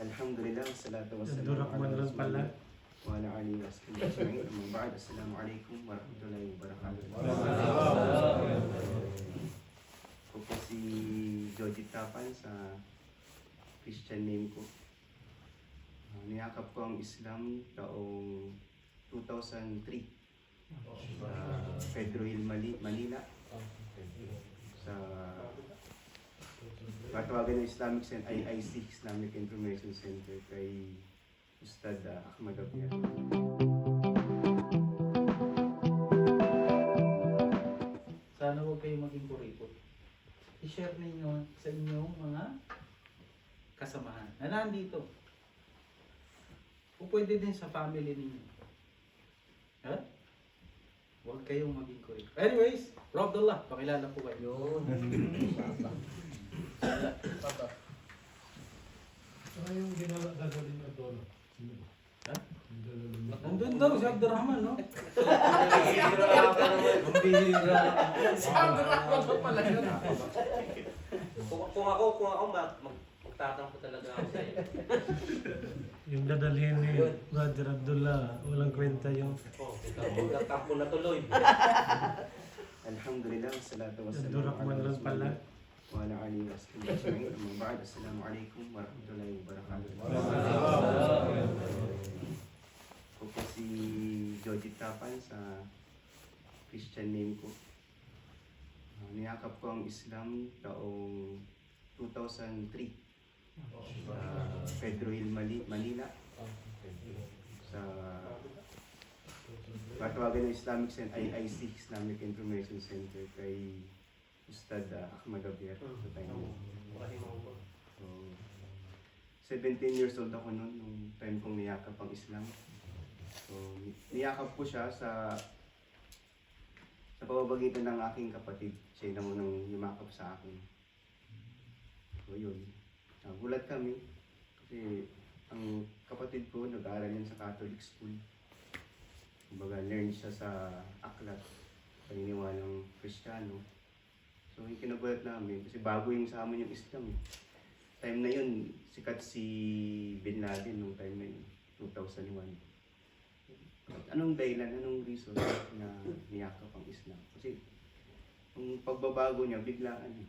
Alhamdulillah, wassalatu Abdul wassalamu Rahman ala lang pala. Rasulillah wa ala alihi wa sahbihi ajma'in. Amma ba'd. Assalamu alaikum warahmatullahi wabarakatuh. Ako po si Joji Tapan sa Christian name ko. Niyakap ko ang Islam taong 2003 sa Pedro Hill, Manila. Sa patawagan ng Islamic Center, IIC, Islamic Information Center, kay Ustad Ahmad Abiyar. Sana huwag kayong maging kuripot. I-share ninyo sa inyong mga kasamahan na nandito. O pwede din sa family ninyo. Ha? Huwag kayong maging kuripot. Anyways, Bro Abdullah, pakilala po kayo. Ano yung gagawin ng Abdul? Ha? Nandun daw si Abdul Rahman, no? Bihira. Si Abdul Rahman pa pala yun. Kung ako magtatampo talaga ako sa'yo. Yung dadalhin ni Brother Abdullah, walang kwenta yung Magtatampo na tuloy. Alhamdulillah, wassalatu Abdul wassalamu Rahman ala lang pala. Rasulillah wa ala alihi wa sahbihi ajma'in. Amma ba'd. Assalamu alaikum warahmatullahi wabarakatuh. Ako po si Joji Tapan sa Christian name ko. Niyakap ko ang Islam taong 2003 sa Pedro Hill, Manila. Sa patawagan ng Islamic Center, IIC, Islamic Information Center, kay Ustad Ahmad Abiyar. So, 17 years old ako noon, nung time kong niyakap ang Islam. So, niyakap ko siya sa pamamagitan ng aking kapatid. Siya na munang yumakap sa akin. So, yun. Gulat kami kasi ang kapatid ko nag-aaral yan sa Catholic school. Kumbaga, learn siya sa aklat, paniniwalang Kristiyano. So, yung kinagulat namin, kasi bago yung sa amin yung Islam. Time na yun, sikat si Bin Laden nung time na yun, 2001. Anong dahilan, anong reason na niyakap ang Islam? Kasi, yung pagbabago niya, biglaan.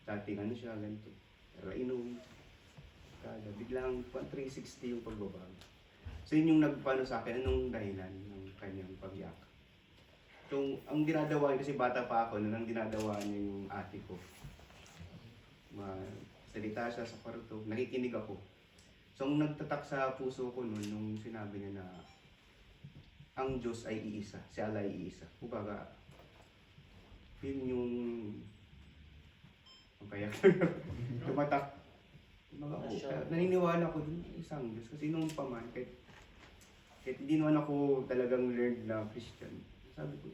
Dating ano siya, ganito. Pero inuwi. Kada, biglang 360 yung pagbabago. So yun yung nagpano sa akin, anong dahilan ng kanyang pagyakap. So ang dinadawa niya, kasi bata pa ako, nung ang dinadawa niya yung ate ko. Salita siya sa kwarto, nakikinig ako. So ang nagtatak sa puso ko nun, nung sinabi niya na ang Diyos ay iisa, si Allah ay iisa. Kumbaga, yun yung kaya tumatak. Naniniwala ko dun isang Diyos. Kasi nung paman, kahit hindi naman ako talagang learned na Christian, sabi ko,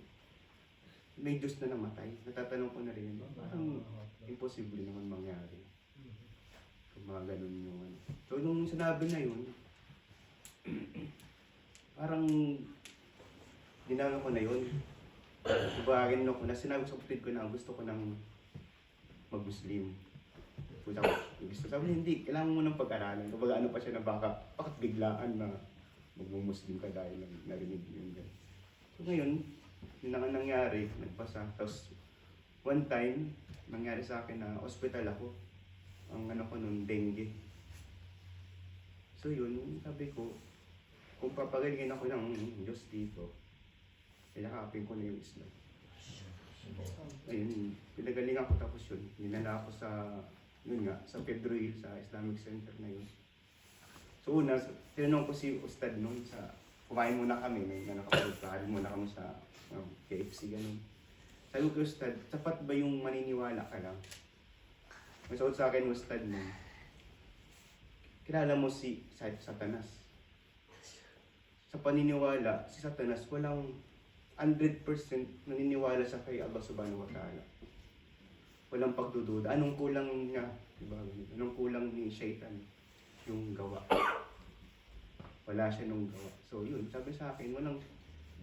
may Diyos na namatay. Natatanong ko na rin, parang imposible naman mangyari. Kung mga ganun yung ano. So nung sinabi na yun, parang dinalo ko na yun. Subarin ko na, sinabi sa kapatid ko na gusto ko ng mag-Muslim. Gusto sabi niya, hindi, kailangan mo ng pag-aralan. Kumbaga ano pa siya na bakit biglaan na mag-Muslim ka dahil narinig yun. So ngayon, yun ang nangyari, nagpasa. Tapos one time, nangyari sa akin na hospital ako. Ang ano ko nun, dengue. So yun, sabi ko, kung papagalingin ako ng Diyos dito, ilakapin ko na yung Islam. Ayun, pinagalingan ko tapos yun. Ninala ako sa, yun nga, sa Pedro Hill, sa Islamic Center na yun. So una, tinanong ko si Ustad noon sa, kumain muna kami, may nakapagpaharin muna kami sa KFC, ganun. Sabi ko, Ustad, sapat ba yung maniniwala ka lang? May sagot sa akin, Ustad noon, kilala mo si Satanas. Sa paniniwala, si Satanas, walang 100% naniniwala sa kay Allah Subhanahu wa Ta'ala. Walang pagdududa. Anong kulang niya? Diba? Anong kulang ni Shaitan? Yung gawa. Wala siya nung gawa. So yun, sabi sa akin, walang,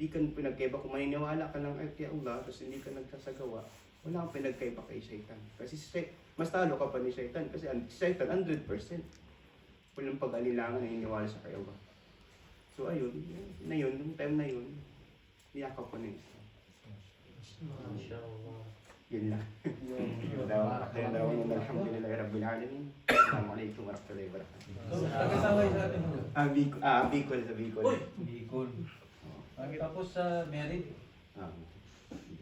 di ka pinagkaiba. Kung maniniwala ka lang kay Allah, tapos hindi ka nagsasagawa, wala kang pinagkaiba kay Shaitan. Kasi mas talo ka pa ni Shaitan. Kasi si Shaitan, 100%. walang pag-alilangan na iniwala sa kayawa. So ayun, yung time na yun, niyakap ko na yun. Mashallah. Yun lang. Yun daw, alhamdulillah, rabbil alamin. Assalamualaikum warahmatullahi wabarakatuh. So, taga-saway sa atin mo. Bicol sa Bicol. Uy! Bicol. Tapos sa married, Ah,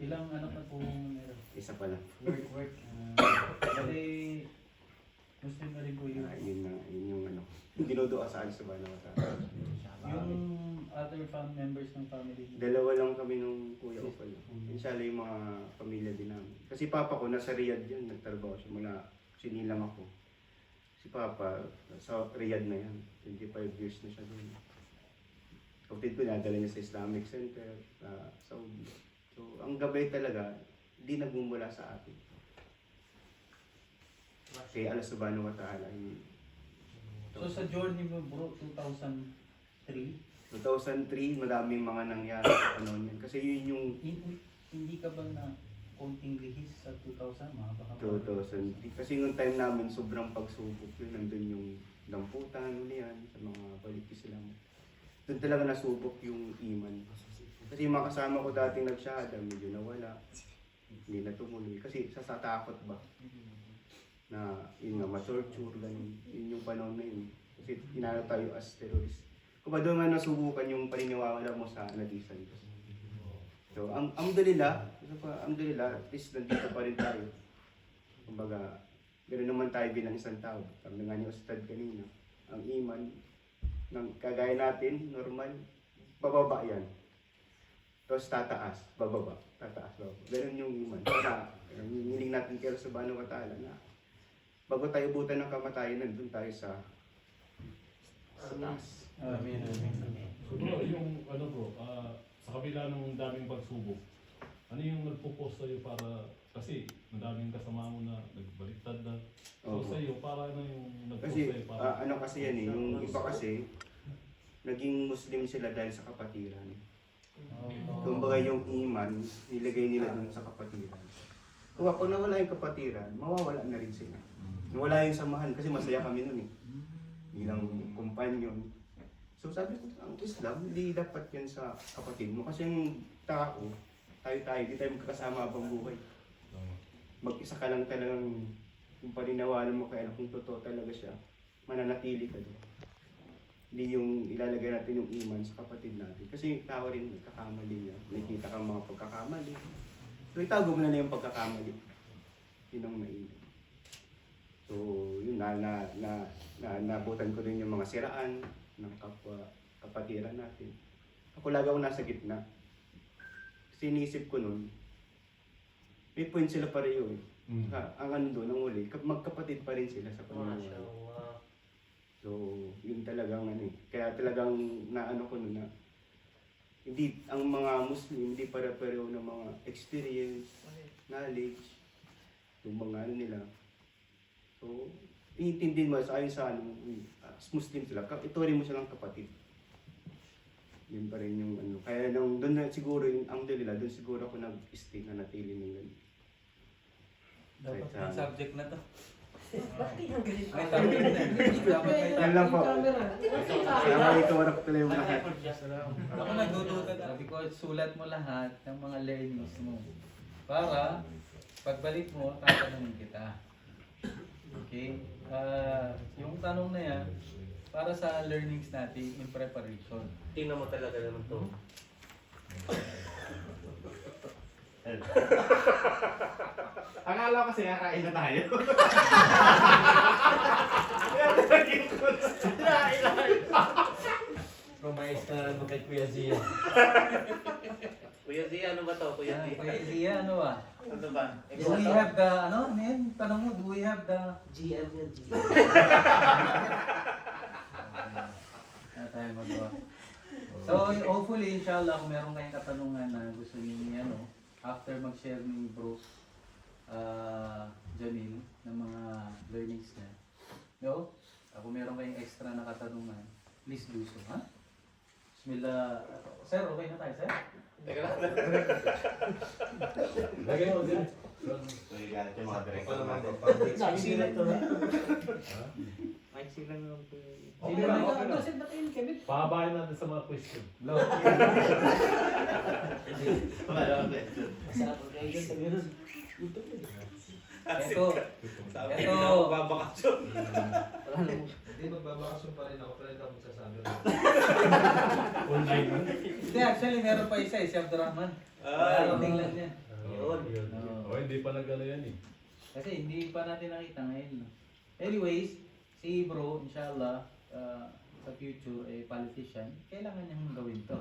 ilang anak na po meron? isa pa lang. Work. Bali, Muslim na rin po yun. Yun yung ano. Dinuduwa sa alis sa bana sa. Yung other members ng family. Dalawa lang kami nung kuya ko pala. Inshallah yung mga pamilya din namin. Kasi papa ko nasa Riyadh yan, nagtrabaho siya mula sinilang ako. Si papa sa Riyadh na yan. 25 years na siya doon. Kapatid ko nadala niya sa Islamic Center sa Saudi. So ang gabay talaga, hindi nagmumula sa atin. Kaya Allah subhanahu wa ta'ala. So sa journey mo bro, 2003, 2003, madaming mga nangyari sa panahon yan. Kasi yun yung hindi ka ba na konting lihis sa 2000? Mga baka 2003. Kasi yung time namin, sobrang pagsubok yun. Nandun yung lamputan, yan, sa mga balikis lang. Doon talaga nasubok yung iman. Kasi yung mga kasama ko dating nagsyahada, medyo nawala. Hindi na tumuloy. Kasi sasatakot ba? Na yun nga, ma-torture, ganun. Yun yung panahon na yun. Kasi inano tayo as terrorist. Kung ba doon nga nasubukan yung paniniwala mo sa natisan. So, alhamdulillah, at least nandito pa rin tayo. Kumbaga, ganoon naman tayo bilang isang tao. Sabi nga ni Ustad kanina, ang iman, ng kagaya natin, normal, bababa yan. Tapos tataas, bababa, tataas, bababa. Ganun yung iman. Kaya, hiling natin kaya sa subhanahu wa ta'ala na bago tayo butan ng kamatayan, nandun tayo sa taas. Amin. So bro, yung ano bro, sa kabila ng daming pagsubok, ano yung nagpo-post sa'yo para, kasi madaming kasama mo na nagbaliktad na. So Oo. sa'yo, para ano yung nagpost Kasi, sa'yo para? ano kasi yan eh, yung iba kasi, naging Muslim sila dahil sa kapatiran. Kumbaga yung iman, nilagay nila dun sa kapatiran. Kung pag nawala yung kapatiran, mawawala na rin sila. Nawala yung samahan kasi masaya kami nun eh. Bilang kumpanyon. So sabi ko, ang Islam, hindi dapat yan sa kapatid mo. Kasi yung tao, tayo-tayo, hindi tayo magkakasama habang buhay. Mag-isa ka lang talagang yung paninawalan mo kaya kung totoo talaga siya, mananatili ka doon. Hindi yung ilalagay natin yung iman sa kapatid natin. Kasi tao rin, nagkakamali niya. Nakikita kang mga pagkakamali. So itago mo na yung pagkakamali. Yun ang mainit. So yun, nabutan ko rin yung mga siraan ng kapatiran natin. Ako lagi ako nasa gitna. Kasi iniisip ko nun, may point sila pareho eh. Ang ano doon, ang uli, magkapatid pa rin sila sa paniniwala. Mashallah. So, yun talagang ano eh. Kaya talagang naano ko nun na hindi, ang mga Muslim, hindi para-pareho ng mga experience, knowledge, yung mga ano nila. So, iintindihin mo sa ayon sa ano, as Muslim sila, ituring mo silang kapatid. Yun pa rin yung ano. Kaya nung doon na siguro yung alhamdulillah, doon siguro ako nag-stay na natili ng ganun. Dapat Kahit may sa- subject na to. Bakit yung ganito? May topic na. Dapat may Yan lang po. Camera. Assalamualaikum warahmatullahi wabarakatuh. Ako nagdududa ka because sulat mo lahat ng mga learnings mo. Para pagbalik mo, tatanungin kita. Okay? Yung tanong na yan, para sa learnings natin in preparation. Tingnan mo talaga naman to. Akala ko kasi kakain na tayo. Rumayos na mo kay Kuya Zia. Kuya Zia, ano ba to? Kuya Zia? Poesia, ano ba? Ano ba? Do we have the, ano yan? Tanong mo, do we have the... GM yan, GM. Ano tayo magawa? So, hopefully, inshallah, kung meron kayong katanungan na gusto niyo ano, after mag-share ni Bro Jamil ng mga learnings niya. No? Kung meron kayong extra na katanungan, please do so, ha? Bismillah. Sir, okay na tayo, sir? Teka lang. Lagay mo din. Galit yung mga Ako naman. Naisilat to na. Ay, sila nga po. Okay Sino lang, ba? okay lang. Kasi ba't yun, Kevin? Pahabayan natin sa mga question. Lo. Masarap ang kayo sa ganun. Ito. Sabi Ito. na ako babakasyon. Wala namang Hindi, magbabakasyon pa rin ako, pero hindi ako magsasabi. Online na. Hindi, actually, meron pa isa, si Abdurrahman. Parating lang yan. Yun. Oh, hindi pa nag-ano yan eh. Kasi hindi pa natin nakita ngayon. No? Anyways, si bro, inshallah, sa future, politician, kailangan niyang gawin to.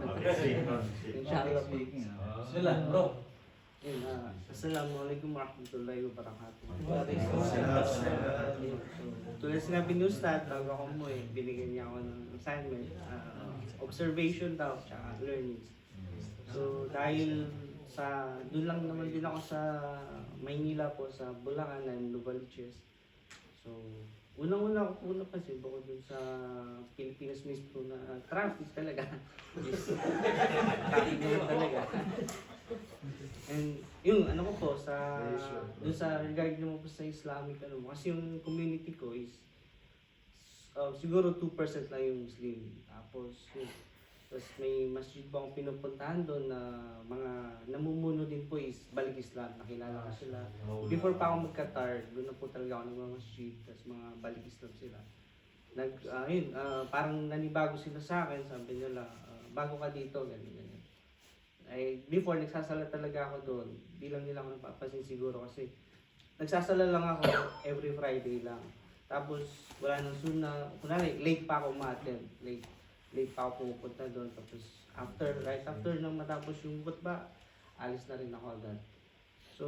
Inshallah. Speaking, Ah. Bismillah, bro. Yun, Assalamualaikum warahmatullahi wabarakatuh. Tulad sinabi ni Ustad, bago ako umuwi, binigyan niya ako ng assignment, observation daw, tsaka learnings. So dahil doon lang naman din ako sa Maynila po, sa Bulacan and Novaliches. So unang-una ko kasi bukod dun sa Pilipinas mismo na traffic talaga. Traffic naman talaga. And yung ano ko po doon sa regard naman po sa Islamic kasi yung community ko is siguro 2% lang yung Muslim. Tapos may masjid po akong pinupuntahan doon na mga namumuno din po is Balik Islam. Nakilala ko sila. Before pa ako mag-Qatar, doon na po talaga ako nag-masjid. Tapos mga Balik Islam sila. Parang nanibago sila sa akin. Sabi nila, bago ka dito, ganyan. Ay, before, nagsasala talaga ako doon. Bilang nila ako napapansin siguro kasi nagsasala lang ako every Friday lang. Tapos, wala nang sunna. Kunwari, late pa ako ma-attend. Late pa ako pupunta doon. Tapos, right after nang matapos yung khutbah, alis na rin ako agad. So,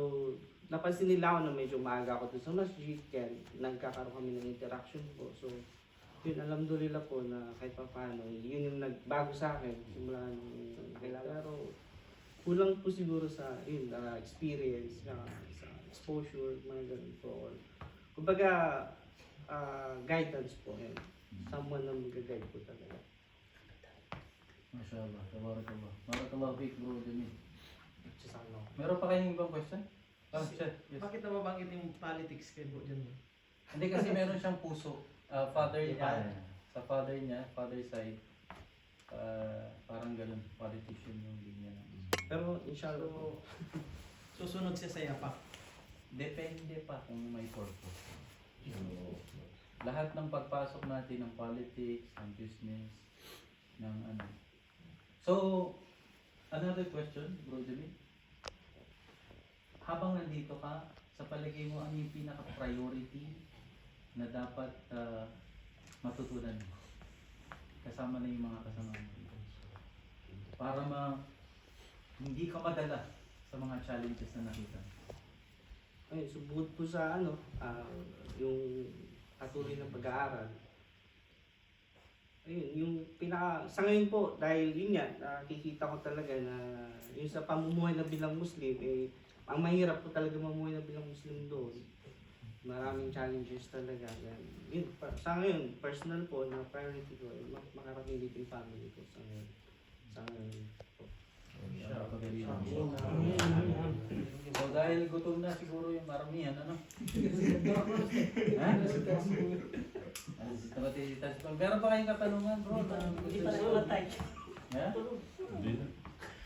napansin nila ako na medyo maaga ako doon sa masjid. Kaya nagkakaroon kami ng interaction po. So, yun, alhamdulillah po na kahit pa paano, yun yung nagbago sa akin. Simula nung nakilala. Pero, kulang po siguro sa experience, sa exposure, mga ganun po. Kumbaga, guidance po. Someone na mag-guide po talaga. MashaAllah, tabarakallah. Barakallah fiik, bro, Jamil. Inshallah. Meron pa kayong ibang question? Sir, yes. Bakit nababanggit yung politics kay Bro Jan? Hindi kasi meron siyang puso. Father niya, sa father niya, father side, parang ganun, politician yung linya na. Pero inshallah po. Susunod siya sa yapak. Depende pa kung may purpose. Lahat ng pagpasok natin ng politics, ng business, ng ano. So, another question, Bro Jamil. Habang nandito ka, sa palagay mo, ano yung pinaka-priority na dapat matutunan mo? Kasama na yung mga kasama mo dito. Para hindi ka madala sa mga challenges na nakita. Ayun, so bukod po sa yung patuloy na pag-aaral. Ayun, yung sa ngayon po, dahil yun nga, nakikita ko talaga na yung sa pamumuhay na bilang Muslim, ang mahirap po talaga mamuhay na bilang Muslim doon. Maraming challenges talaga. Yun, sa ngayon, personal po, na priority ko, makarating dito yung family ko sa ngayon. Po. So dahil gutom na siguro yung maramihan, ano? Ha? Meron pa kayong katanungan, bro? Hindi pa nakamatay. Ha? Hindi na.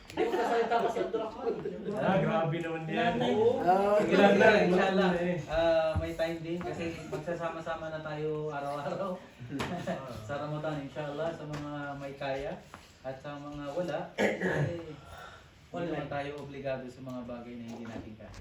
Hindi ko kasalita pa si Abdurrahman. Grabe naman yan. Ilan na, inshallah. May time din kasi magsasama-sama na tayo araw-araw. Sa Ramadan, inshallah, sa mga may kaya. At sa mga wala, hindi naman tayo obligado sa mga bagay na hindi natin kaya.